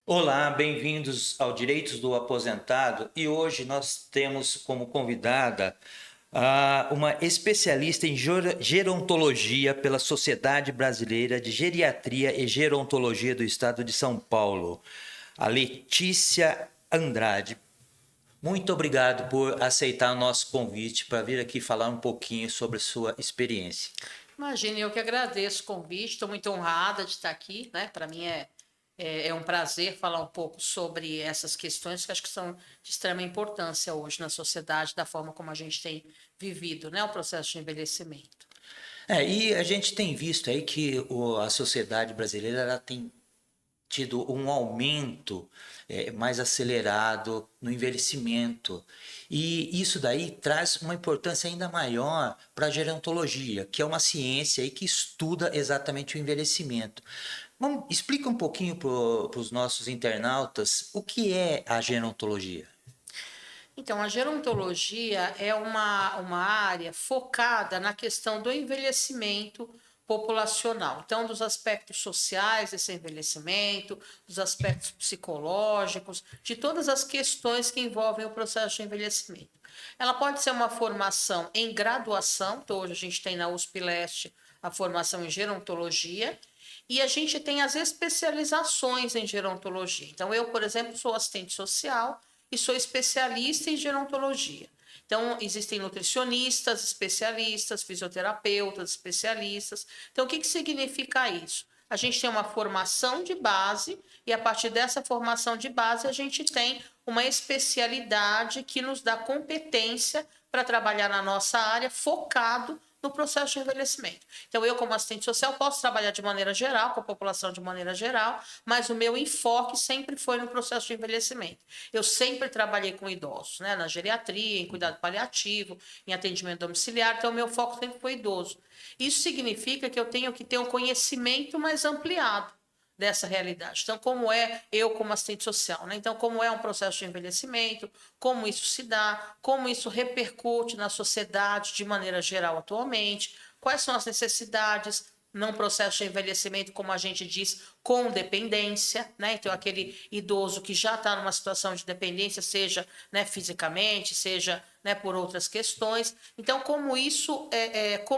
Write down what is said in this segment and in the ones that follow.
Olá, bem-vindos ao Direitos do Aposentado e hoje nós temos como convidada uma especialista em gerontologia pela Sociedade Brasileira de Geriatria e Gerontologia do Estado de São Paulo, a Letícia Andrade. Muito obrigado por aceitar o nosso convite para vir aqui falar um pouquinho sobre sua experiência. Imagine, eu que agradeço o convite, estou muito honrada de estar aqui, né? Para mim é um prazer falar um pouco sobre essas questões que acho que são de extrema importância hoje na sociedade, da forma como a gente tem vivido, né? O processo de envelhecimento. E a gente tem visto aí que a sociedade brasileira ela tem tido um aumento mais acelerado no envelhecimento. E isso daí traz uma importância ainda maior para a gerontologia, que é uma ciência aí que estuda exatamente o envelhecimento. Explica um pouquinho para os nossos internautas o que é a gerontologia. Então, a gerontologia é uma área focada na questão do envelhecimento populacional. Então, dos aspectos sociais desse envelhecimento, dos aspectos psicológicos, de todas as questões que envolvem o processo de envelhecimento. Ela pode ser uma formação em graduação, então hoje a gente tem na USP Leste a formação em gerontologia, e a gente tem as especializações em gerontologia. Então, eu, por exemplo, sou assistente social e sou especialista em gerontologia. Então, existem nutricionistas, especialistas, fisioterapeutas, especialistas. Então, o que significa isso? A gente tem uma formação de base e, a partir dessa formação de base, a gente tem uma especialidade que nos dá competência para trabalhar na nossa área focado no processo de envelhecimento. Então, eu, como assistente social, posso trabalhar de maneira geral, com a população de maneira geral, mas o meu enfoque sempre foi no processo de envelhecimento. Eu sempre trabalhei com idosos, né? Na geriatria, em cuidado paliativo, em atendimento domiciliar, então o meu foco sempre foi idoso. Isso significa que eu tenho que ter um conhecimento mais ampliado dessa realidade. Então, como é eu como assistente social, né? Então, como é um processo de envelhecimento, como isso se dá, como isso repercute na sociedade de maneira geral atualmente, quais são as necessidades num processo de envelhecimento, como a gente diz, com dependência, né? Então, aquele idoso que já está numa situação de dependência, seja, né, fisicamente, seja, né, por outras questões. Então, como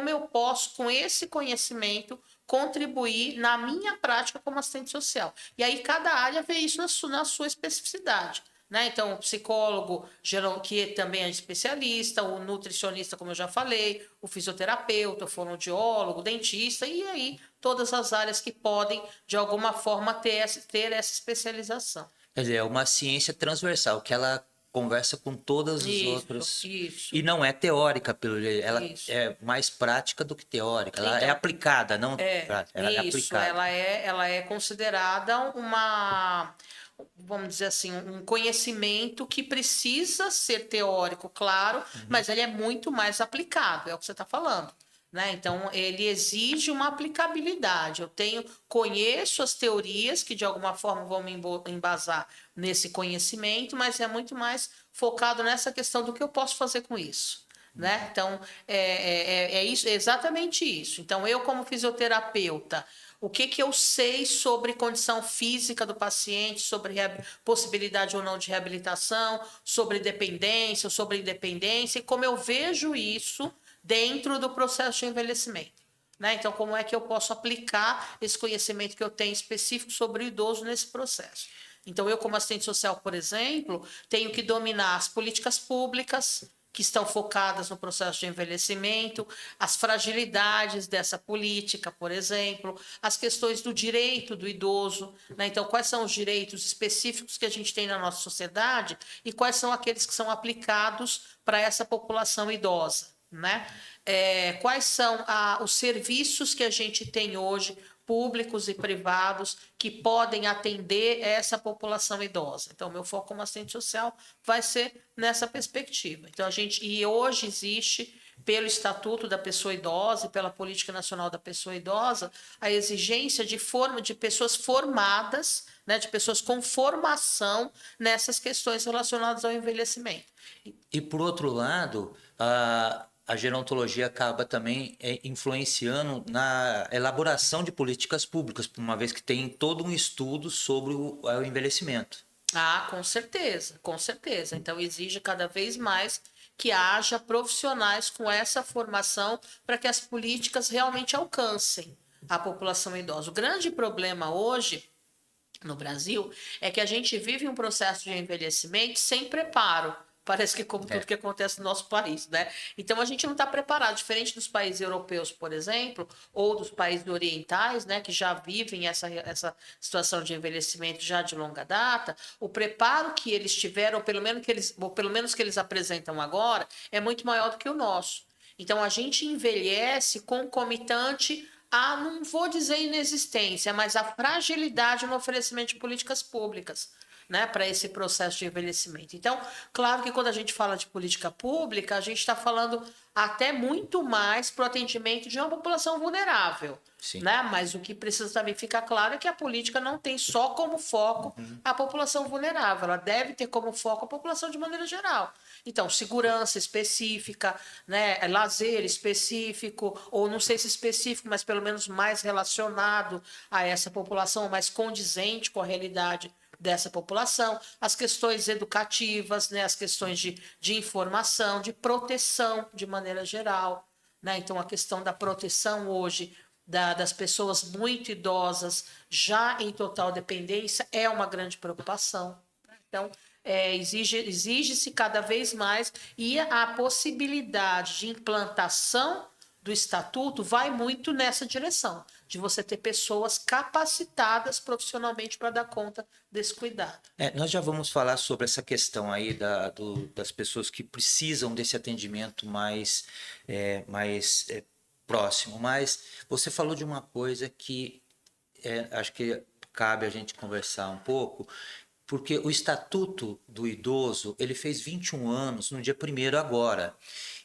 eu posso, com esse conhecimento, contribuir na minha prática como assistente social. E aí cada área vê isso na sua especificidade. Né? Então, o psicólogo, que também é especialista, o nutricionista, como eu já falei, o fisioterapeuta, o fonoaudiólogo, o dentista, e aí todas as áreas que podem, de alguma forma, ter essa especialização. Quer dizer, é uma ciência transversal, que ela conversa com todas as Isso, outras. E isso, não é teórica, pelo jeito. Ela isso. é mais prática do que teórica. Ela é Então, aplicada, não prática, ela é isso, aplicada. ela é considerada uma, vamos dizer assim, um conhecimento que precisa ser teórico, claro, mas ele é muito mais aplicado, é o que você está falando. Né? Então, ele exige uma aplicabilidade. Conheço as teorias que de alguma forma vão me embasar nesse conhecimento, mas é muito mais focado nessa questão do que eu posso fazer com isso. Né? Então, é exatamente isso. Então, eu, como fisioterapeuta, o que eu sei sobre condição física do paciente, sobre possibilidade ou não de reabilitação, sobre dependência, sobre independência, e como eu vejo isso dentro do processo de envelhecimento. Né? Então, como é que eu posso aplicar esse conhecimento que eu tenho específico sobre o idoso nesse processo? Então, eu, como assistente social, por exemplo, tenho que dominar as políticas públicas que estão focadas no processo de envelhecimento, as fragilidades dessa política, por exemplo, as questões do direito do idoso, né? Então, quais são os direitos específicos que a gente tem na nossa sociedade e quais são aqueles que são aplicados para essa população idosa, né? Quais são os serviços que a gente tem hoje, públicos e privados, que podem atender essa população idosa. Então, meu foco como assistente social vai ser nessa perspectiva. Então, e hoje existe, pelo Estatuto da Pessoa Idosa e pela Política Nacional da Pessoa Idosa, a exigência de pessoas formadas, né, de pessoas com formação nessas questões relacionadas ao envelhecimento. E por outro lado, a gerontologia acaba também influenciando na elaboração de políticas públicas, uma vez que tem todo um estudo sobre o envelhecimento. Ah, com certeza, com certeza. Então, exige cada vez mais que haja profissionais com essa formação para que as políticas realmente alcancem a população idosa. O grande problema hoje no Brasil é que a gente vive um processo de envelhecimento sem preparo. Parece que como tudo que acontece no nosso país, né? Então a gente não está preparado, diferente dos países europeus, por exemplo, ou dos países orientais, né, que já vivem essa situação de envelhecimento já de longa data. O preparo que eles tiveram, ou pelo menos que eles apresentam agora, é muito maior do que o nosso. Então a gente envelhece concomitante a, não vou dizer inexistência, mas a fragilidade no oferecimento de políticas públicas, né, para esse processo de envelhecimento. Então, claro que quando a gente fala de política pública, a gente está falando até muito mais para o atendimento de uma população vulnerável. Sim. Né? Mas o que precisa também ficar claro é que a política não tem só como foco a população vulnerável, ela deve ter como foco a população de maneira geral. Então, segurança específica, né, lazer específico, ou não sei se específico, mas pelo menos mais relacionado a essa população, mais condizente com a realidade dessa população, as questões educativas, né, as questões de informação, de proteção de maneira geral. Né? Então, a questão da proteção hoje das pessoas muito idosas, já em total dependência, é uma grande preocupação. Então, exige-se cada vez mais, e a possibilidade de implantação do estatuto vai muito nessa direção, de você ter pessoas capacitadas profissionalmente para dar conta desse cuidado. Nós já vamos falar sobre essa questão aí das pessoas que precisam desse atendimento mais próximo, mas você falou de uma coisa que acho que cabe a gente conversar um pouco, porque o Estatuto do Idoso, ele fez 21 anos no dia 1º agora.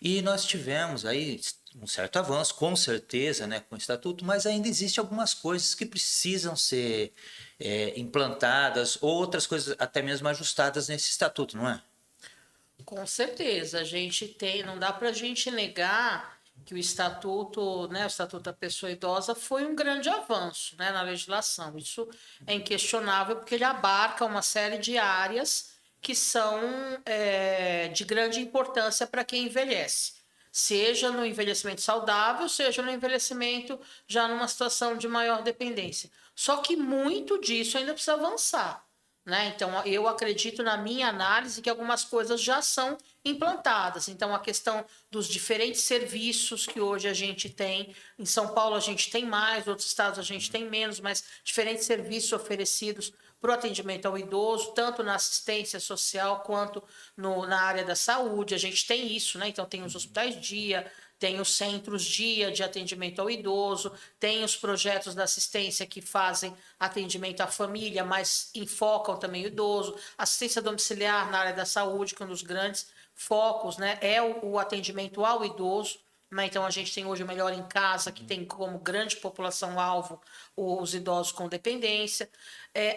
E nós tivemos aí um certo avanço, com certeza, né, com o Estatuto, mas ainda existem algumas coisas que precisam ser implantadas, outras coisas até mesmo ajustadas nesse Estatuto, não é? Com certeza, a gente tem, não dá para a gente negar que o estatuto, né, o Estatuto da Pessoa Idosa foi um grande avanço, né, na legislação. Isso é inquestionável porque ele abarca uma série de áreas que são de grande importância para quem envelhece, seja no envelhecimento saudável, seja no envelhecimento já numa situação de maior dependência. Só que muito disso ainda precisa avançar. Né? Então, eu acredito na minha análise que algumas coisas já são implantadas. Então, a questão dos diferentes serviços que hoje a gente tem, em São Paulo a gente tem mais, outros estados a gente tem menos, mas diferentes serviços oferecidos para o atendimento ao idoso, tanto na assistência social quanto na área da saúde. A gente tem isso, né? Então, tem os hospitais dia, tem os centros dia de atendimento ao idoso, tem os projetos da assistência que fazem atendimento à família, mas enfocam também o idoso, assistência domiciliar na área da saúde, que é um dos grandes focos, né, é o atendimento ao idoso. Né? Então, a gente tem hoje o Melhor em Casa, que tem como grande população-alvo os idosos com dependência.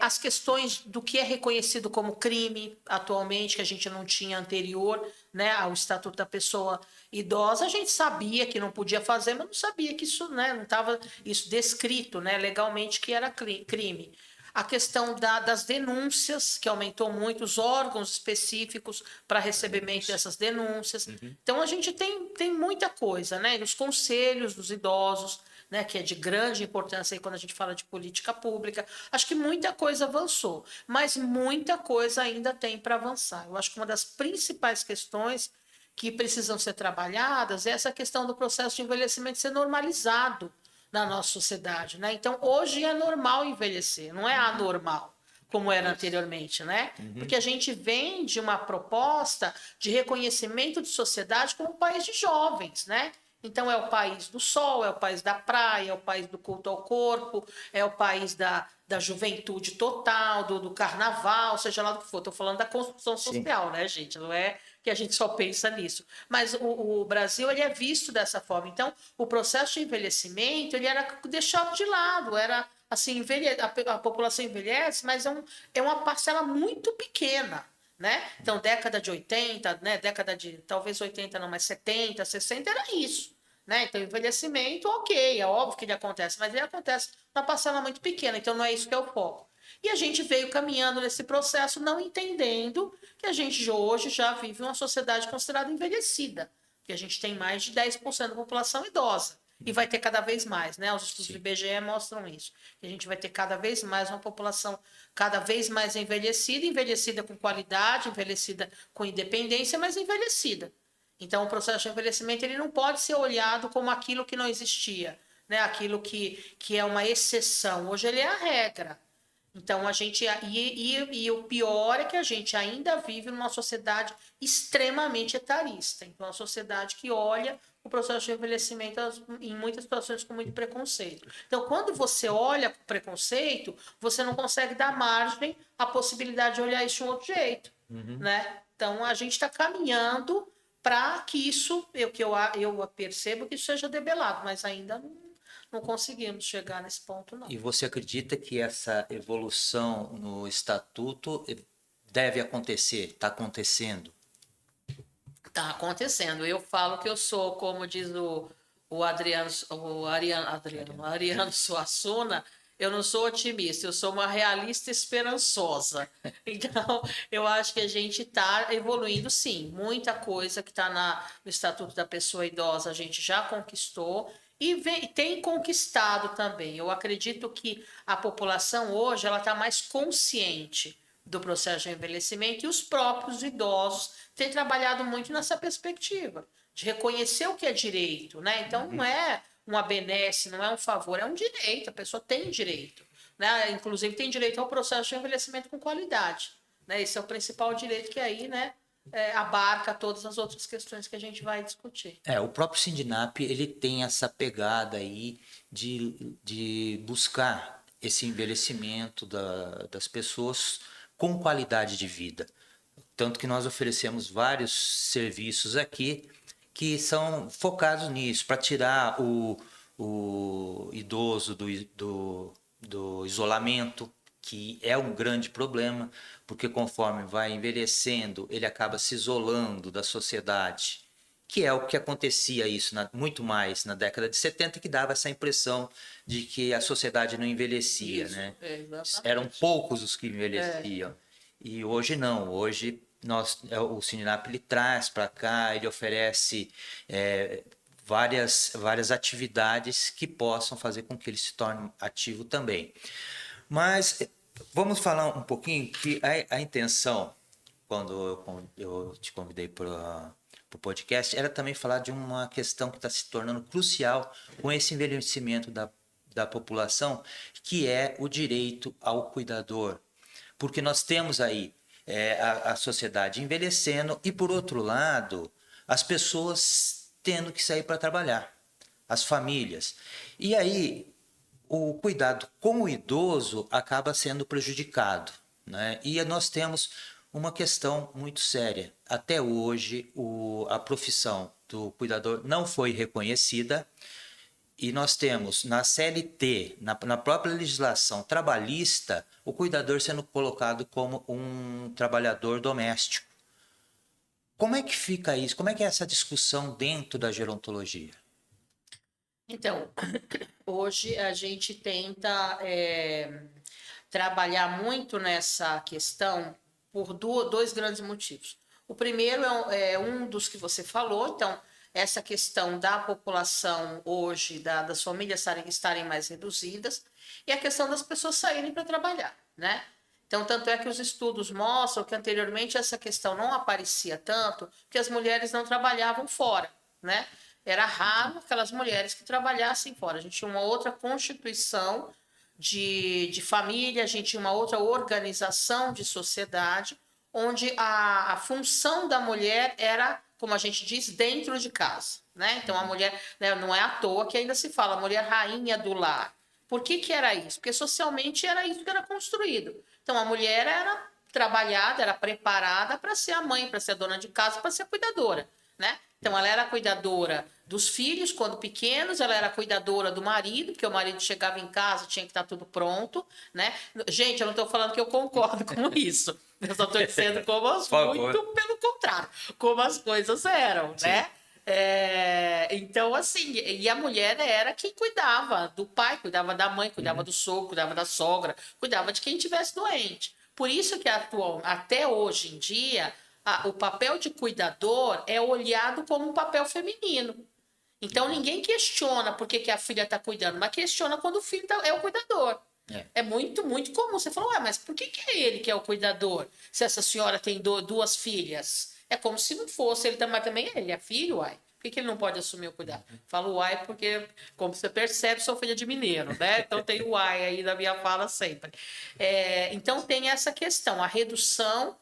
As questões do que é reconhecido como crime atualmente, que a gente não tinha anterior, né, ao Estatuto da Pessoa Idosa, a gente sabia que não podia fazer, mas não sabia que isso, né, não estava isso descrito, né, legalmente que era crime. A questão das denúncias, que aumentou muito, os órgãos específicos para recebimento dessas denúncias. Então, a gente tem muita coisa, né? Os conselhos dos idosos, né, que é de grande importância aí quando a gente fala de política pública. Acho que muita coisa avançou, mas muita coisa ainda tem para avançar. Eu acho que uma das principais questões que precisam ser trabalhadas é essa questão do processo de envelhecimento ser normalizado na nossa sociedade, né? Então, hoje é normal envelhecer, não é anormal, como era anteriormente, né? Porque a gente vem de uma proposta de reconhecimento de sociedade como um país de jovens, né? Então, é o país do sol, é o país da praia, é o país do culto ao corpo, é o país da juventude total, do carnaval, seja lá do que for. Estou falando da construção social, né, gente? Não é que a gente só pensa nisso. Mas o Brasil, ele é visto dessa forma. Então, o processo de envelhecimento, ele era deixado de lado, era assim, a população envelhece, mas é uma parcela muito pequena. né? Então, década de 80, né? Década de, talvez 80 não, mas 70, 60 era isso, né? Então, envelhecimento, ok, é óbvio que ele acontece, mas ele acontece na parcela muito pequena, então não é isso que é o foco. E a gente veio caminhando nesse processo, não entendendo que a gente hoje já vive uma sociedade considerada envelhecida, que a gente tem mais de 10% da população idosa. E vai ter cada vez mais, né? Os estudos do IBGE mostram isso. Que a gente vai ter cada vez mais uma população cada vez mais envelhecida, envelhecida com qualidade, envelhecida com independência, mas envelhecida. Então, o processo de envelhecimento ele não pode ser olhado como aquilo que não existia, né? Aquilo que é uma exceção. Hoje ele é a regra. Então, a gente. E o pior é que a gente ainda vive numa sociedade extremamente etarista. Então, uma sociedade que olha o processo de envelhecimento em muitas situações com muito preconceito. Então, quando você olha com preconceito, você não consegue dar margem à possibilidade de olhar isso de um outro jeito. Né? Então, a gente está caminhando para que isso, eu percebo que isso seja debelado, mas ainda não conseguimos chegar nesse ponto, não. E você acredita que essa evolução no estatuto deve acontecer, está acontecendo? Está acontecendo. Eu falo que eu sou, como diz o Ariano Suassuna, eu não sou otimista, eu sou uma realista esperançosa. Então, eu acho que a gente está evoluindo, sim. Muita coisa que está no Estatuto da Pessoa Idosa a gente já conquistou e tem conquistado também. Eu acredito que a população hoje ela está mais consciente do processo de envelhecimento e os próprios idosos têm trabalhado muito nessa perspectiva de reconhecer o que é direito, né? Então não é uma benesse, não é um favor, é um direito, a pessoa tem direito, né? Inclusive tem direito ao processo de envelhecimento com qualidade, né? Esse é o principal direito que aí, né, abarca todas as outras questões que a gente vai discutir. O próprio Sindinap, ele tem essa pegada aí de buscar esse envelhecimento das pessoas com qualidade de vida. Tanto que nós oferecemos vários serviços aqui que são focados nisso, para tirar o idoso do isolamento, que é um grande problema, porque conforme vai envelhecendo, ele acaba se isolando da sociedade, que é o que acontecia isso muito mais na década de 70, que dava essa impressão de que a sociedade não envelhecia, Isso, né? exatamente. Eram poucos os que envelheciam. E hoje não, hoje o Sindinap ele traz para cá, ele oferece várias atividades que possam fazer com que ele se torne ativo também. Mas vamos falar um pouquinho que a intenção, quando eu te convidei para o podcast, era também falar de uma questão que está se tornando crucial com esse envelhecimento da população, que é o direito ao cuidador. Porque nós temos aí a sociedade envelhecendo e, por outro lado, as pessoas tendo que sair para trabalhar, as famílias. E aí, o cuidado com o idoso acaba sendo prejudicado, né? E nós temos uma questão muito séria. Até hoje, a profissão do cuidador não foi reconhecida. E nós temos na CLT, na própria legislação trabalhista, o cuidador sendo colocado como um trabalhador doméstico. Como é que fica isso? Como é que é essa discussão dentro da gerontologia? Então, hoje a gente tenta trabalhar muito nessa questão por dois grandes motivos. O primeiro é um dos que você falou, então, essa questão da população hoje, das famílias estarem mais reduzidas, e a questão das pessoas saírem para trabalhar, né? Então, tanto é que os estudos mostram que anteriormente essa questão não aparecia tanto, porque as mulheres não trabalhavam fora, né? Era raro aquelas mulheres que trabalhassem fora. A gente tinha uma outra constituição de família, a gente tinha uma outra organização de sociedade, onde a função da mulher era, como a gente diz, dentro de casa, né? Então, a mulher, né, não é à toa que ainda se fala mulher rainha do lar. Por que era isso? Porque socialmente era isso que era construído. Então, a mulher era trabalhada, era preparada para ser a mãe, para ser a dona de casa, para ser a cuidadora, né? Então, ela era cuidadora dos filhos quando pequenos, ela era cuidadora do marido, porque o marido chegava em casa, tinha que estar tudo pronto, né? Gente, eu não estou falando que eu concordo com isso, Eu só estou dizendo como Por favor. muito pelo contrário, como as coisas eram, né? Então, assim, e a mulher era quem cuidava do pai, cuidava da mãe, cuidava do sogro, cuidava da sogra, cuidava de quem estivesse doente. Por isso que até hoje em dia, o papel de cuidador é olhado como um papel feminino. Então, ninguém questiona por que a filha está cuidando, mas questiona quando o filho é o cuidador. É muito, muito comum. Você falou, mas por que é ele que é o cuidador? Se essa senhora tem duas filhas? É como se não fosse, ele também ele é filho, uai. Por que ele não pode assumir o cuidado? Falo uai porque, como você percebe, sou filha de mineiro, né? Então tem o uai aí na minha fala sempre. Então tem essa questão, a redução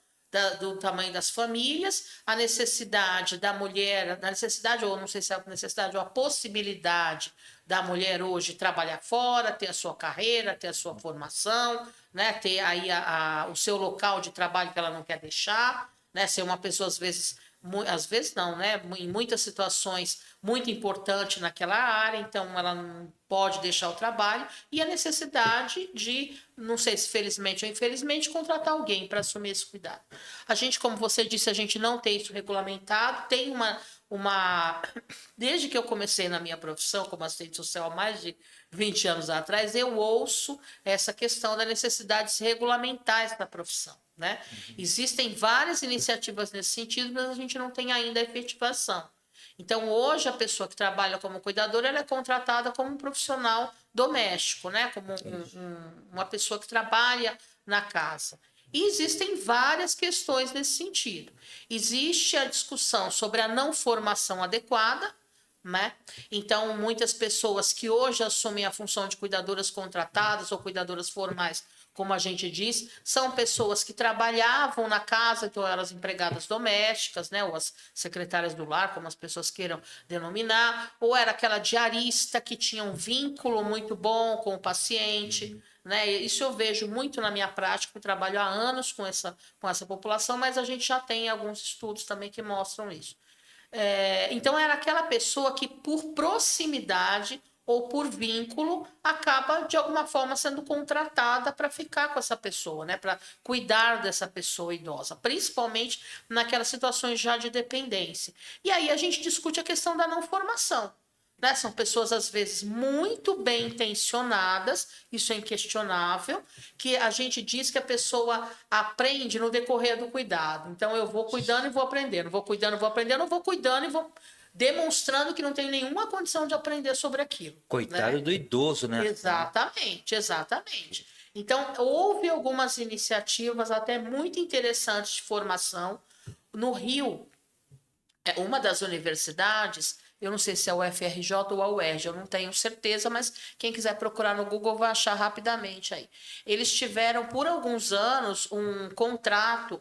do tamanho das famílias, a necessidade da mulher, a necessidade, ou não sei se é a necessidade, ou a possibilidade da mulher hoje trabalhar fora, ter a sua carreira, ter a sua formação, né? Ter aí o seu local de trabalho que ela não quer deixar, né? Ser uma pessoa, às vezes não, né? Em muitas situações, muito importante naquela área, então ela não pode deixar o trabalho, e a necessidade de, não sei se felizmente ou infelizmente, contratar alguém para assumir esse cuidado. A gente, como você disse, a gente não tem isso regulamentado, tem desde que eu comecei na minha profissão como assistente social há mais de 20 anos atrás, eu ouço essa questão da necessidade de se regulamentar essa profissão, né? Existem várias iniciativas nesse sentido, mas a gente não tem ainda a efetivação. Então, hoje, a pessoa que trabalha como cuidadora, ela é contratada como um profissional doméstico, né? Como uma pessoa que trabalha na casa. E existem várias questões nesse sentido. Existe a discussão sobre a não formação adequada, né? Então, muitas pessoas que hoje assumem a função de cuidadoras contratadas ou cuidadoras formais, como a gente diz, são pessoas que trabalhavam na casa, então elas empregadas domésticas, né? Ou as secretárias do lar, como as pessoas queiram denominar, ou era aquela diarista que tinha um vínculo muito bom com o paciente, né? Isso eu vejo muito na minha prática, eu trabalho há anos com essa população, mas a gente já tem alguns estudos também que mostram isso. Então, era aquela pessoa que, por proximidade ou por vínculo, acaba, de alguma forma, sendo contratada para ficar com essa pessoa, né? Para cuidar dessa pessoa idosa, principalmente naquelas situações já de dependência. E aí a gente discute a questão da não formação. Né? São pessoas, às vezes, muito bem intencionadas, isso é inquestionável, que a gente diz que a pessoa aprende no decorrer do cuidado. Então, eu vou cuidando e vou aprendendo, vou cuidando e vou aprendendo, eu vou cuidando e vou demonstrando que não tem nenhuma condição de aprender sobre aquilo. Coitado, né? Do idoso, né? Exatamente, exatamente. Então, houve algumas iniciativas até muito interessantes de formação. No Rio, uma das universidades, eu não sei se é o UFRJ ou a UERJ, eu não tenho certeza, mas quem quiser procurar no Google vai achar rapidamente aí. Eles tiveram, por alguns anos, um contrato,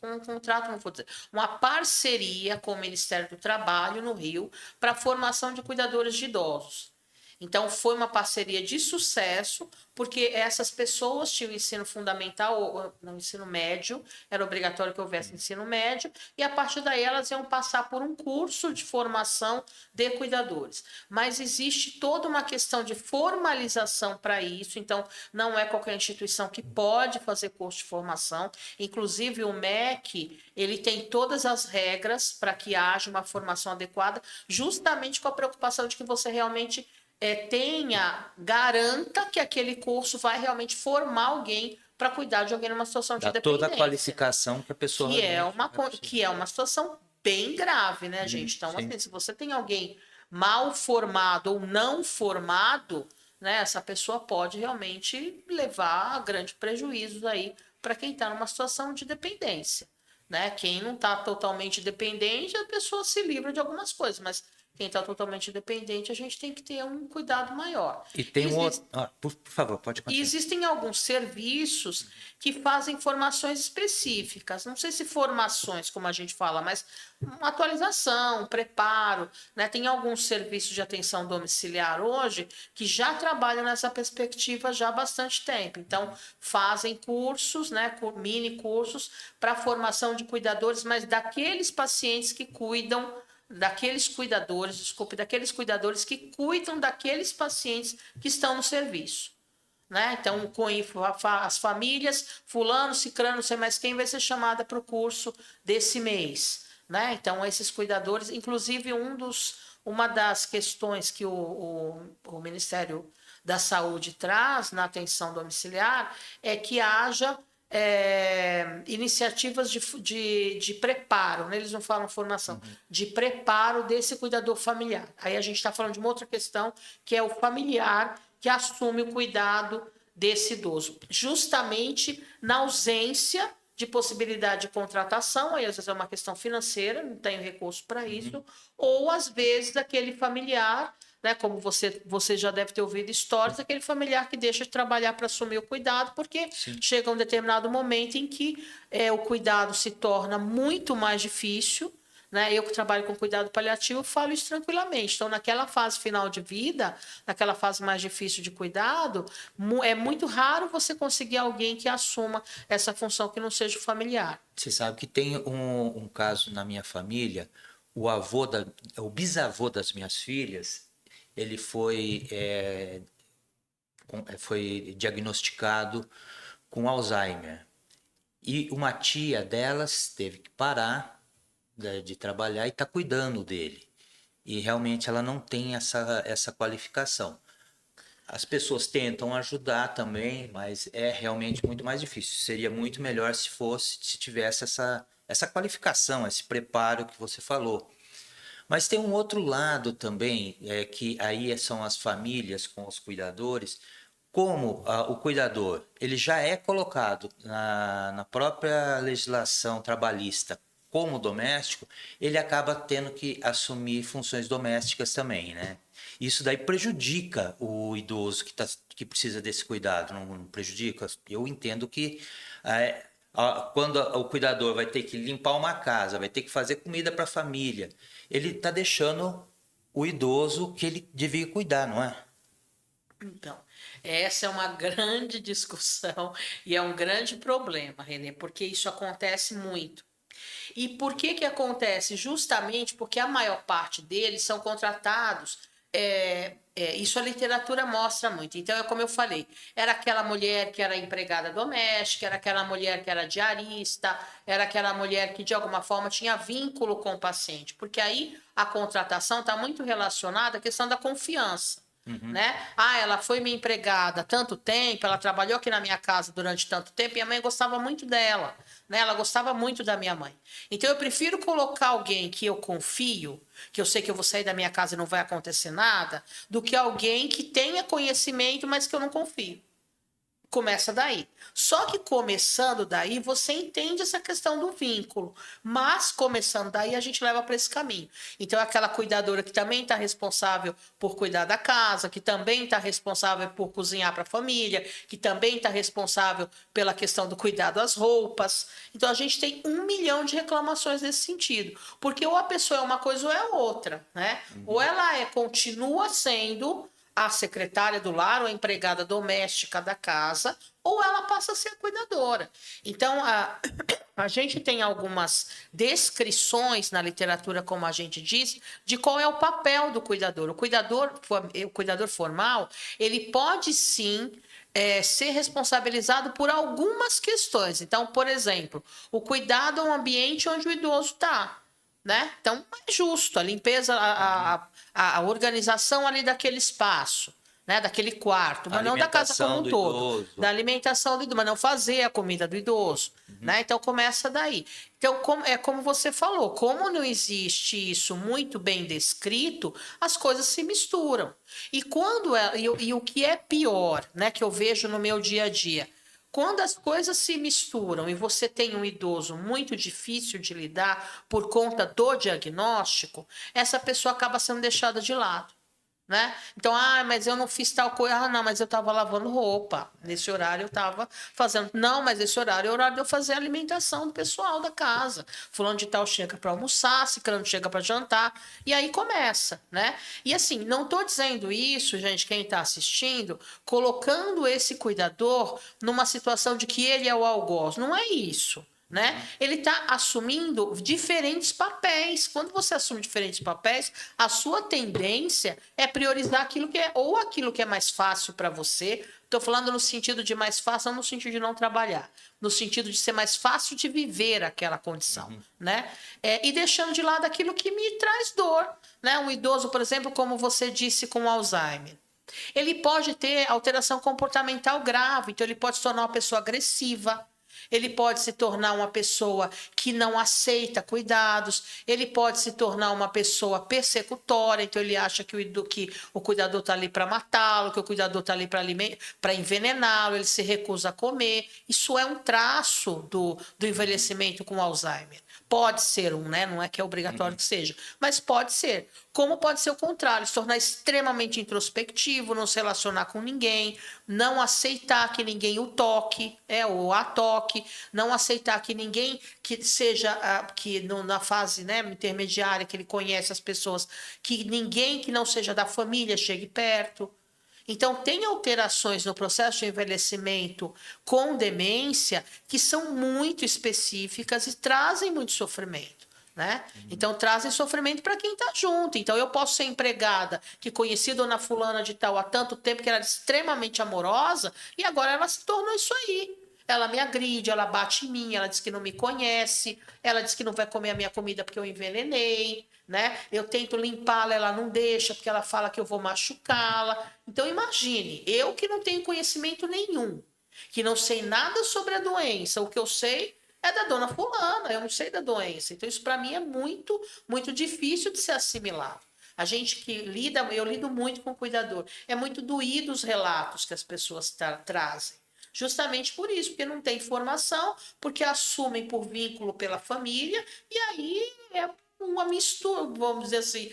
não vou dizer, uma parceria com o Ministério do Trabalho no Rio para a formação de cuidadores de idosos. Então, foi uma parceria de sucesso, porque essas pessoas tinham ensino fundamental, ou não, ensino médio, era obrigatório que houvesse ensino médio, e a partir daí elas iam passar por um curso de formação de cuidadores. Mas existe toda uma questão de formalização para isso, então não é qualquer instituição que pode fazer curso de formação, inclusive o MEC, ele tem todas as regras para que haja uma formação adequada, justamente com a preocupação de que você realmente garanta que aquele curso vai realmente formar alguém para cuidar de alguém numa situação de dependência. Toda a qualificação que a pessoa... Que é uma situação bem grave, né, gente? Então, assim, se você tem alguém mal formado ou não formado, né, essa pessoa pode realmente levar a grandes prejuízos aí para quem está numa situação de dependência. Né? Quem não está totalmente dependente, a pessoa se livra de algumas coisas, mas quem está totalmente dependente, a gente tem que ter um cuidado maior. E tem outro... por favor, pode continuar. E existem alguns serviços que fazem formações específicas. Não sei se formações, como a gente fala, mas uma atualização, um preparo. Né? Tem alguns serviços de atenção domiciliar hoje que já trabalham nessa perspectiva já há bastante tempo. Então, fazem cursos, né? Mini cursos para formação de cuidadores, mas daqueles pacientes que cuidam daqueles cuidadores que cuidam daqueles pacientes que estão no serviço. né? Então, as famílias, fulano, cicrano, não sei mais quem, vai ser chamada para o curso desse mês, né? Então, esses cuidadores, inclusive uma das questões que o Ministério da Saúde traz na atenção domiciliar é que haja iniciativas de preparo, né? Eles não falam formação, de preparo desse cuidador familiar. Aí a gente está falando de uma outra questão, que é o familiar que assume o cuidado desse idoso, justamente na ausência de possibilidade de contratação, aí às vezes é uma questão financeira, não tenho recurso para isso, ou às vezes aquele familiar, né, como você já deve ter ouvido histórias, aquele familiar que deixa de trabalhar para assumir o cuidado, porque Sim. chega um determinado momento em que o cuidado se torna muito mais difícil, né? Eu que trabalho com cuidado paliativo falo isso tranquilamente. Então, naquela fase final de vida, naquela fase mais difícil de cuidado, é muito raro você conseguir alguém que assuma essa função que não seja o familiar. Você sabe que tem um caso na minha família, o bisavô das minhas filhas, ele foi diagnosticado com Alzheimer. E uma tia delas teve que parar de trabalhar e está cuidando dele. E realmente ela não tem essa qualificação. As pessoas tentam ajudar também, mas é realmente muito mais difícil. Seria muito melhor se tivesse essa qualificação, esse preparo que você falou. Mas tem um outro lado também, que aí são as famílias com os cuidadores. Como o cuidador ele já é colocado na própria legislação trabalhista como doméstico, ele acaba tendo que assumir funções domésticas também, né? Isso daí prejudica o idoso que precisa desse cuidado, não prejudica? Eu entendo que quando o cuidador vai ter que limpar uma casa, vai ter que fazer comida para a família, ele está deixando o idoso que ele devia cuidar, não é? Então, essa é uma grande discussão e é um grande problema, Renê, porque isso acontece muito. E por que acontece? Justamente porque a maior parte deles são contratados. Isso a literatura mostra muito. Então, é como eu falei, era aquela mulher que era empregada doméstica, era aquela mulher que era diarista, era aquela mulher que de alguma forma tinha vínculo com o paciente, porque aí a contratação está muito relacionada à questão da confiança. Né? Ela foi minha empregada há tanto tempo, ela trabalhou aqui na minha casa durante tanto tempo e a mãe gostava muito dela, né? Ela gostava muito da minha mãe. Então eu prefiro colocar alguém que eu confio, que eu sei que eu vou sair da minha casa e não vai acontecer nada, do que alguém que tenha conhecimento, mas que eu não confio. Começa daí. Só que começando daí, você entende essa questão do vínculo. Mas começando daí, a gente leva para esse caminho. Então, aquela cuidadora que também está responsável por cuidar da casa, que também está responsável por cozinhar para a família, que também está responsável pela questão do cuidado das roupas. Então, a gente tem 1 milhão de reclamações nesse sentido. Porque ou a pessoa é uma coisa ou é outra, né? Ou ela continua sendo a secretária do lar ou a empregada doméstica da casa, ou ela passa a ser a cuidadora. Então, a gente tem algumas descrições na literatura, como a gente diz, de qual é o papel do cuidador. O cuidador formal, ele pode sim ser responsabilizado por algumas questões. Então, por exemplo, o cuidado ao ambiente onde o idoso está. Né? Então, é justo a limpeza, a organização ali daquele espaço, né? Daquele quarto, mas não da casa como um todo. Idoso. Da alimentação do idoso, mas não fazer a comida do idoso. Né? Então, começa daí. Então, como você falou, como não existe isso muito bem descrito, as coisas se misturam. E o que é pior, né, que eu vejo no meu dia a dia, quando as coisas se misturam e você tem um idoso muito difícil de lidar por conta do diagnóstico, essa pessoa acaba sendo deixada de lado. Né? Então, mas eu não fiz tal coisa. Não, mas eu estava lavando roupa. Nesse horário eu estava fazendo. Não, mas esse horário é o horário de eu fazer a alimentação do pessoal da casa. Fulano de tal chega para almoçar, ciclano chega para jantar. E aí começa, né? E assim, não estou dizendo isso, gente, quem está assistindo, colocando esse cuidador numa situação de que ele é o algoz. Não é isso. Né? Ele está assumindo diferentes papéis. Quando você assume diferentes papéis, a sua tendência é priorizar aquilo que é mais fácil para você, Estou falando no sentido de mais fácil, não no sentido de não trabalhar, no sentido de ser mais fácil de viver aquela condição, né? E deixando de lado aquilo que me traz dor, né? Um idoso, por exemplo, como você disse, com Alzheimer. Ele pode ter alteração comportamental grave, então ele pode se tornar uma pessoa agressiva, ele pode se tornar uma pessoa que não aceita cuidados, ele pode se tornar uma pessoa persecutória, então ele acha que o cuidador está ali para matá-lo, que o cuidador está ali para envenená-lo, ele se recusa a comer. Isso é um traço do envelhecimento com Alzheimer. Pode ser né? Não é que é obrigatório que seja, mas pode ser. Como pode ser o contrário, se tornar extremamente introspectivo, não se relacionar com ninguém, não aceitar que ninguém o toque, ou a toque, não aceitar que ninguém que seja, na fase, né, intermediária, que ele conhece as pessoas, que ninguém que não seja da família chegue perto. Então, tem alterações no processo de envelhecimento com demência que são muito específicas e trazem muito sofrimento, né? Então, trazem sofrimento para quem está junto. Então, eu posso ser empregada que conheci Dona Fulana de tal há tanto tempo, que era extremamente amorosa, e agora ela se tornou isso aí. Ela me agride, ela bate em mim, ela diz que não me conhece, ela diz que não vai comer a minha comida porque eu envenenei, né? Eu tento limpá-la, ela não deixa porque ela fala que eu vou machucá-la. Então imagine, eu que não tenho conhecimento nenhum, que não sei nada sobre a doença, o que eu sei é da Dona Fulana, eu não sei da doença. Então isso para mim é muito, muito difícil de ser assimilado. A gente que lida, eu lido muito com o cuidador, é muito doído os relatos que as pessoas trazem. Justamente por isso, porque não tem informação, porque assumem por vínculo pela família, e aí é uma mistura, vamos dizer assim,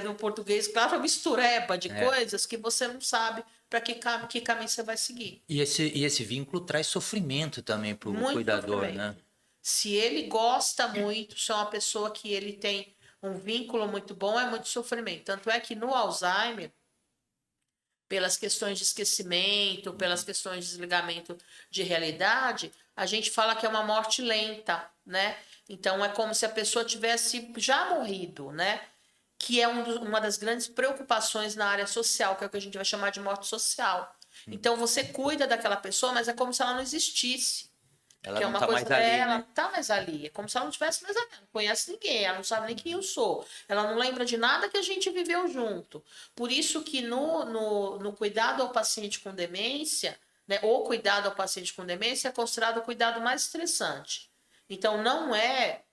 no português, claro, uma mistureba de coisas que você não sabe para que caminho você vai seguir. E esse vínculo traz sofrimento também para o Muito cuidador, sofrimento. né? Se ele gosta muito, se é uma pessoa que ele tem um vínculo muito bom, é muito sofrimento. Tanto é que no Alzheimer, pelas questões de esquecimento, pelas questões de desligamento de realidade, a gente fala que é uma morte lenta, né? Então é como se a pessoa tivesse já morrido, né? Que é uma das grandes preocupações na área social, que é o que a gente vai chamar de morte social. Então você cuida daquela pessoa, mas é como se ela não existisse. Ela Que é não uma está coisa, mais ali, ela né? não tá mais ali. É como se ela não tivesse mais ali. Ela não conhece ninguém, ela não sabe nem quem eu sou. Ela não lembra de nada que a gente viveu junto. Por isso que no cuidado ao paciente com demência, né, ou cuidado ao paciente com demência é considerado o cuidado mais estressante. Então, não é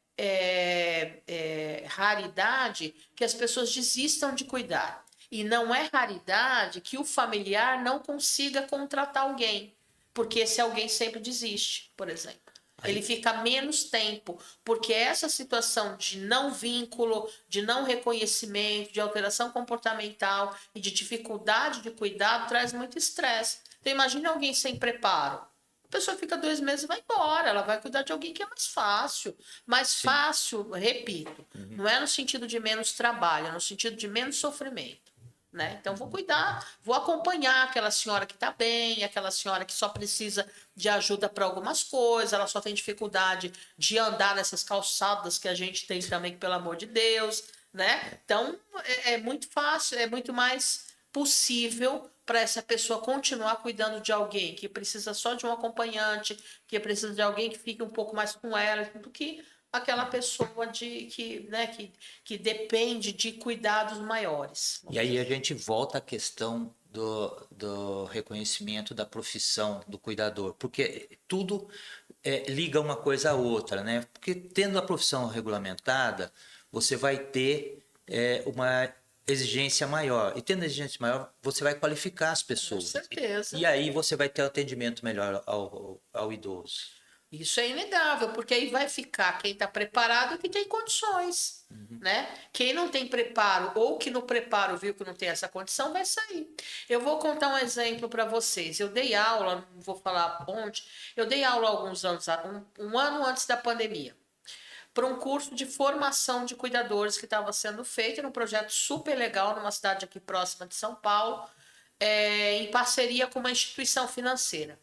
raridade que as pessoas desistam de cuidar. E não é raridade que o familiar não consiga contratar alguém, porque esse alguém sempre desiste, por exemplo. Ele fica menos tempo, porque essa situação de não vínculo, de não reconhecimento, de alteração comportamental e de dificuldade de cuidado traz muito estresse. Então, imagine alguém sem preparo. A pessoa fica 2 meses e vai embora, ela vai cuidar de alguém que é mais fácil. Mais Sim. fácil, repito, não é no sentido de menos trabalho, é no sentido de menos sofrimento. Né? Então, vou cuidar, vou acompanhar aquela senhora que está bem, aquela senhora que só precisa de ajuda para algumas coisas, ela só tem dificuldade de andar nessas calçadas que a gente tem também, pelo amor de Deus. Né? Então, é muito fácil, é muito mais possível para essa pessoa continuar cuidando de alguém que precisa só de um acompanhante, que precisa de alguém que fique um pouco mais com ela, do que aquela pessoa que depende de cuidados maiores. E aí a gente volta à questão do reconhecimento da profissão do cuidador, porque tudo liga uma coisa à outra, né? Porque tendo a profissão regulamentada, você vai ter uma exigência maior. E tendo exigência maior, você vai qualificar as pessoas. Com certeza. E aí você vai ter um atendimento melhor ao idoso. Isso é inegável, porque aí vai ficar quem está preparado e quem tem condições, né? Quem não tem preparo ou que no preparo viu que não tem essa condição, vai sair. Eu vou contar um exemplo para vocês. Eu dei aula, não vou falar onde, eu dei aula há alguns anos, um ano antes da pandemia, para um curso de formação de cuidadores que estava sendo feito num projeto super legal numa cidade aqui próxima de São Paulo, em parceria com uma instituição financeira.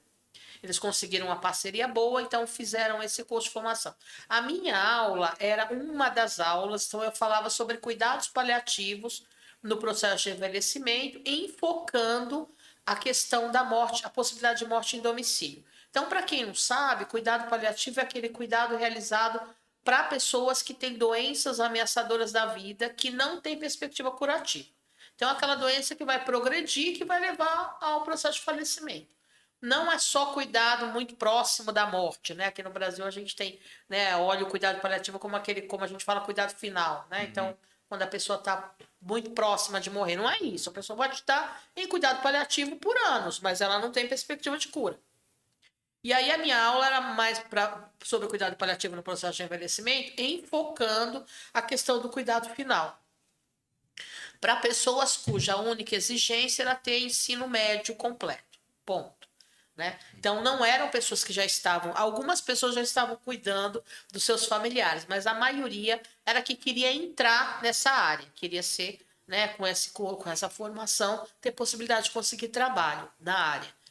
Eles conseguiram uma parceria boa, então fizeram esse curso de formação. A minha aula era uma das aulas, então eu falava sobre cuidados paliativos no processo de envelhecimento, enfocando a questão da morte, a possibilidade de morte em domicílio. Então, para quem não sabe, cuidado paliativo é aquele cuidado realizado para pessoas que têm doenças ameaçadoras da vida, que não têm perspectiva curativa. Então, aquela doença que vai progredir, que vai levar ao processo de falecimento. Não é só cuidado muito próximo da morte, né? Aqui no Brasil a gente tem, né, olha o cuidado paliativo como aquele, como a gente fala, cuidado final, né? Então, quando a pessoa está muito próxima de morrer, não é isso. A pessoa pode estar em cuidado paliativo por anos, mas ela não tem perspectiva de cura. E aí a minha aula era mais sobre o cuidado paliativo no processo de envelhecimento, enfocando a questão do cuidado final. Para pessoas cuja única exigência era ter ensino médio completo. Ponto. Né? Então, não eram pessoas que já estavam... Algumas pessoas já estavam cuidando dos seus familiares, mas a maioria era que queria entrar nessa área, queria ser, né, com essa formação, ter possibilidade de conseguir trabalho na área.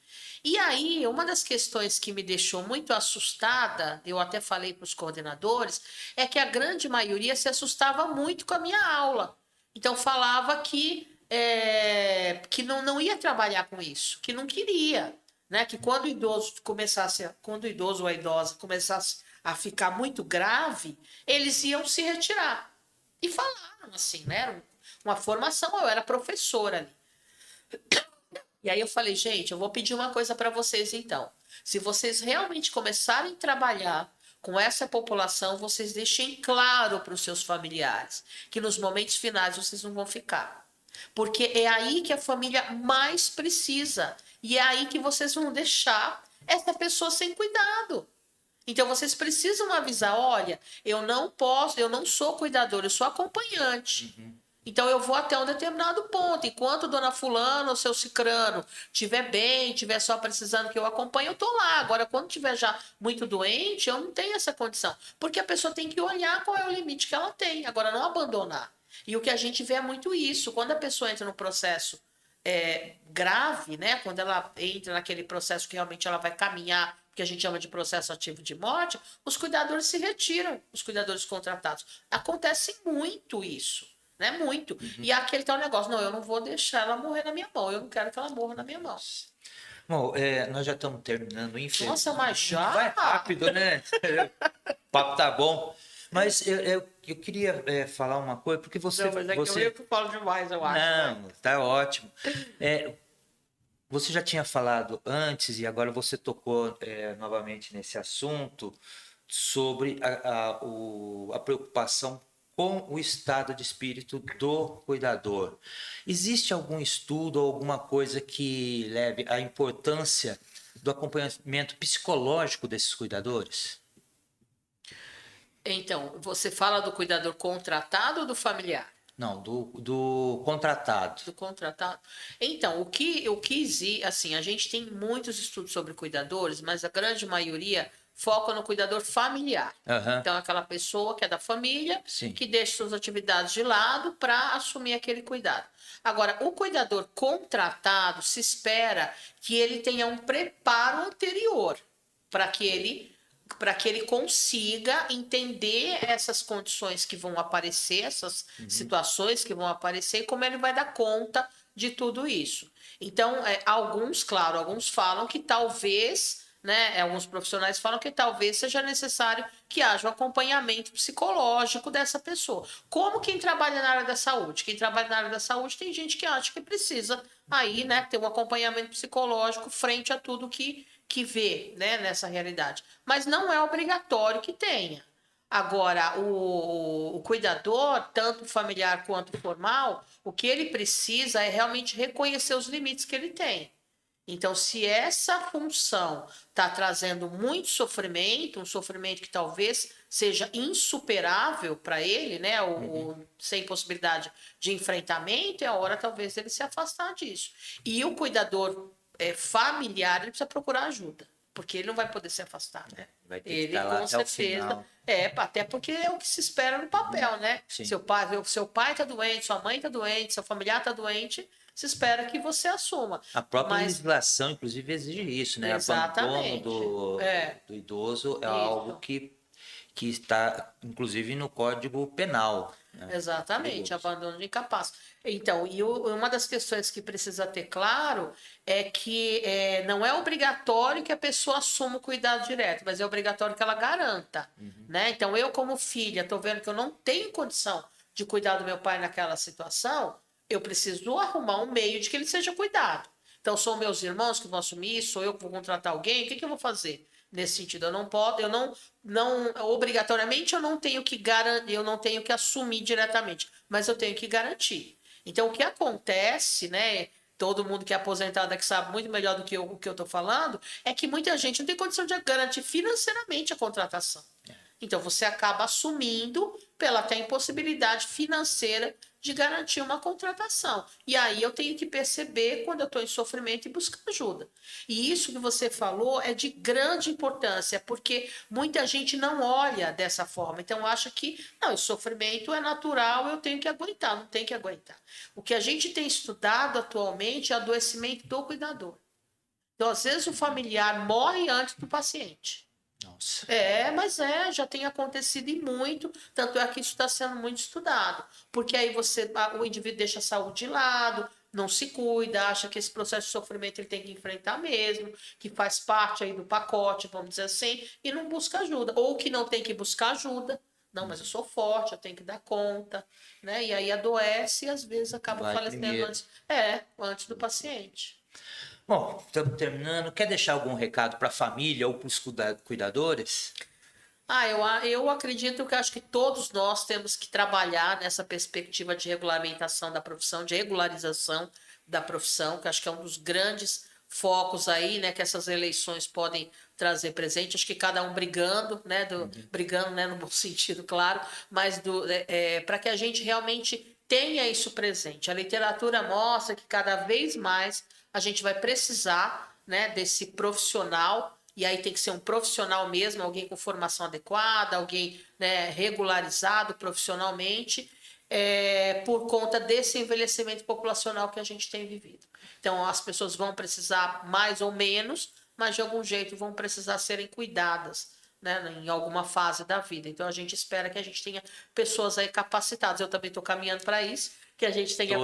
E aí, uma das questões que me deixou muito assustada, eu até falei para os coordenadores, é que a grande maioria se assustava muito com a minha aula. Então, falava que não ia trabalhar com isso, que não queria, né? Que quando o idoso quando o idoso ou a idosa começasse a ficar muito grave, eles iam se retirar. E falaram assim, né? Era uma formação, eu era professora ali. E aí eu falei, gente, eu vou pedir uma coisa para vocês então. Se vocês realmente começarem a trabalhar com essa população, vocês deixem claro para os seus familiares que nos momentos finais vocês não vão ficar. Porque é aí que a família mais precisa. E é aí que vocês vão deixar essa pessoa sem cuidado. Então vocês precisam avisar, olha, eu não sou cuidador, eu sou acompanhante. Então eu vou até um determinado ponto. Enquanto dona fulana ou seu cicrano estiver bem, estiver só precisando que eu acompanhe, eu estou lá. Agora, quando estiver já muito doente, eu não tenho essa condição. Porque a pessoa tem que olhar qual é o limite que ela tem. Agora, não abandonar. E o que a gente vê é muito isso. Quando a pessoa entra no processo grave, né? Quando ela entra naquele processo que realmente ela vai caminhar, que a gente chama de processo ativo de morte, os cuidadores se retiram, os cuidadores contratados. Acontece muito isso. Né? Muito. E aquele tal negócio, não, eu não vou deixar ela morrer na minha mão, eu não quero que ela morra na minha mão. Bom, nós já estamos terminando, infelizmente. Nossa, mas já? Vai rápido, né? O papo tá bom. Mas eu queria falar uma coisa, porque você... Não, mas é que eu que falo demais, eu acho. Não, tá ótimo. Você já tinha falado antes, e agora você tocou novamente nesse assunto, sobre a preocupação com o estado de espírito do cuidador. Existe algum estudo ou alguma coisa que leve à importância do acompanhamento psicológico desses cuidadores? Então, você fala do cuidador contratado ou do familiar? Não, do contratado. Do contratado. Então, assim, a gente tem muitos estudos sobre cuidadores, mas a grande maioria foca no cuidador familiar. Então, aquela pessoa que é da família, Sim. que deixa suas atividades de lado para assumir aquele cuidado. Agora, o cuidador contratado, se espera que ele tenha um preparo anterior para que ele consiga entender essas condições que vão aparecer, essas situações que vão aparecer, e como ele vai dar conta de tudo isso. Então, alguns falam que talvez, né, alguns profissionais falam que talvez seja necessário que haja um acompanhamento psicológico dessa pessoa. Como quem trabalha na área da saúde? Quem trabalha na área da saúde tem gente que acha que precisa aí, né, ter um acompanhamento psicológico frente a tudo que vê, né, nessa realidade. Mas não é obrigatório que tenha. Agora, o cuidador, tanto familiar quanto formal, o que ele precisa é realmente reconhecer os limites que ele tem. Então, se essa função está trazendo muito sofrimento, um sofrimento que talvez seja insuperável para ele, né, ou sem possibilidade de enfrentamento, é a hora talvez ele se afastar disso. E o cuidador familiar, ele precisa procurar ajuda, porque ele não vai poder se afastar, né? Vai ter que estar lá até o final. Até porque é o que se espera no papel, né? Sim. Seu pai está doente, sua mãe está doente, seu familiar está doente, se espera que você assuma. A própria legislação, inclusive, exige isso, né? Exatamente. Abandono do idoso é algo que que está, inclusive, no Código Penal. Né? Exatamente, abandono de incapaz. Então, uma das questões que precisa ter claro é que não é obrigatório que a pessoa assuma o cuidado direto, mas é obrigatório que ela garanta, né? Então, eu como filha, estou vendo que eu não tenho condição de cuidar do meu pai naquela situação, eu preciso arrumar um meio de que ele seja cuidado. Então, são meus irmãos que vão assumir isso, sou eu que vou contratar alguém, o que eu vou fazer? Nesse sentido, eu não posso, não obrigatoriamente eu não tenho que garantir, eu não tenho que assumir diretamente, mas eu tenho que garantir. Então, o que acontece, né? Todo mundo que é aposentado que sabe muito melhor do que o que eu estou falando, é que muita gente não tem condição de garantir financeiramente a contratação. Então, você acaba assumindo pela até impossibilidade financeira de garantir uma contratação. E aí eu tenho que perceber quando eu estou em sofrimento e buscar ajuda. E isso que você falou é de grande importância, porque muita gente não olha dessa forma. Então, acha que, não, esse sofrimento é natural, eu tenho que aguentar, não tem que aguentar. O que a gente tem estudado atualmente é o adoecimento do cuidador. Então, às vezes, o familiar morre antes do paciente. Nossa. Mas já tem acontecido e muito, tanto é que isso está sendo muito estudado, porque aí o indivíduo deixa a saúde de lado, não se cuida, acha que esse processo de sofrimento ele tem que enfrentar mesmo, que faz parte aí do pacote, vamos dizer assim, e não busca ajuda, ou que não tem que buscar ajuda, não, mas eu sou forte, eu tenho que dar conta, né? E aí adoece e às vezes acaba falecendo antes do paciente. Bom, estamos terminando. Quer deixar algum recado para a família ou para os cuidadores? Eu acredito que acho que todos nós temos que trabalhar nessa perspectiva de regulamentação da profissão, de regularização da profissão, que acho que é um dos grandes focos aí, né, que essas eleições podem trazer presente. Acho que cada um brigando, né, brigando, né, no bom sentido, claro, mas para que a gente realmente tenha isso presente. A literatura mostra que cada vez mais a gente vai precisar, né, desse profissional. E aí tem que ser um profissional mesmo, alguém com formação adequada, alguém, né, regularizado profissionalmente, por conta desse envelhecimento populacional que a gente tem vivido. Então, as pessoas vão precisar mais ou menos, mas de algum jeito vão precisar serem cuidadas, né, em alguma fase da vida. Então, a gente espera que a gente tenha pessoas aí capacitadas. Eu também estou caminhando para isso, que a gente tenha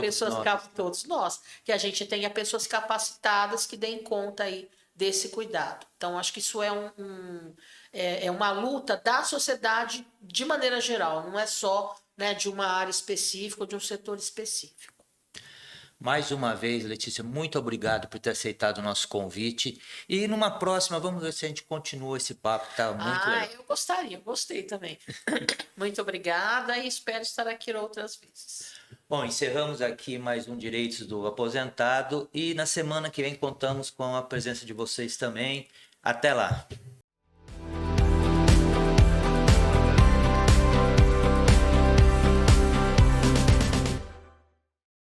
todos nós, que a gente tenha pessoas capacitadas que deem conta aí desse cuidado. Então, acho que isso é uma luta da sociedade de maneira geral, não é só, né, de uma área específica ou de um setor específico. Mais uma vez, Letícia, muito obrigado por ter aceitado o nosso convite. E numa próxima, vamos ver se a gente continua esse papo, que tá muito legal. Eu gostei também. Muito obrigada e espero estar aqui outras vezes. Bom, encerramos aqui mais um Direitos do Aposentado e na semana que vem contamos com a presença de vocês também. Até lá!